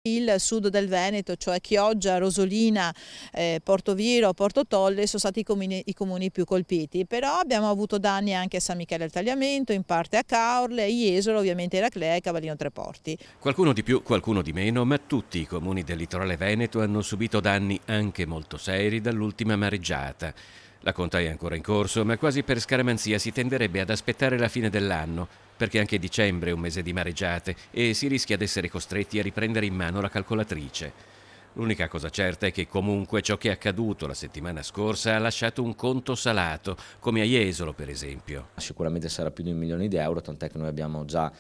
Il sud del Veneto, cioè Chioggia, Rosolina, Portoviro, Porto Tolle, sono stati i comuni più colpiti, però abbiamo avuto danni anche a San Michele al Tagliamento, in parte a Caorle, Jesolo, ovviamente Eraclea e Cavallino Treporti. Qualcuno di più, qualcuno di meno, ma tutti i comuni del litorale veneto hanno subito danni anche molto seri dall'ultima mareggiata. La conta è ancora in corso, ma quasi per scaramanzia si tenderebbe ad aspettare la fine dell'anno, perché anche dicembre è un mese di mareggiate e si rischia di essere costretti a riprendere in mano la calcolatrice. L'unica cosa certa è che comunque ciò che è accaduto la settimana scorsa ha lasciato un conto salato, come a Jesolo per esempio. Sicuramente sarà più di 1 milione di euro, tant'è che noi abbiamo già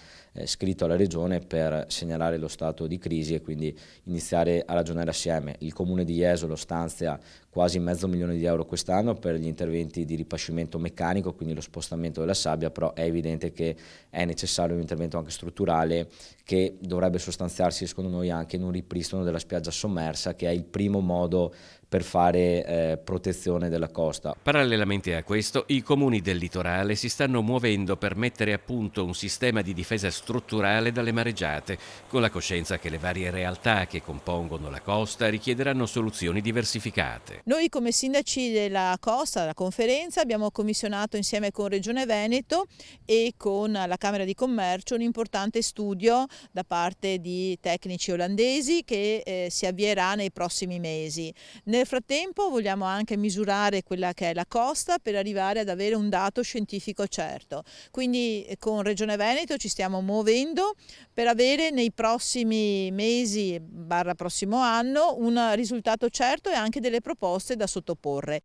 scritto alla Regione per segnalare lo stato di crisi e quindi iniziare a ragionare assieme. Il comune di Jesolo stanzia quasi €500.000 quest'anno per gli interventi di ripascimento meccanico, quindi lo spostamento della sabbia, però è evidente che è necessario un intervento anche strutturale che dovrebbe sostanziarsi secondo noi anche in un ripristino della spiaggia sommersa, che è il primo modo per fare protezione della costa. Parallelamente a questo, i comuni del litorale si stanno muovendo per mettere a punto un sistema di difesa strutturale dalle mareggiate, con la coscienza che le varie realtà che compongono la costa richiederanno soluzioni diversificate. Noi come sindaci della costa, della conferenza, abbiamo commissionato insieme con Regione Veneto e con la Camera di Commercio un importante studio da parte di tecnici olandesi che si avvierà nei prossimi mesi. Nel frattempo vogliamo anche misurare quella che è la costa per arrivare ad avere un dato scientifico certo. Quindi con Regione Veneto ci stiamo muovendo per avere nei prossimi mesi / prossimo anno un risultato certo e anche delle proposte da sottoporre.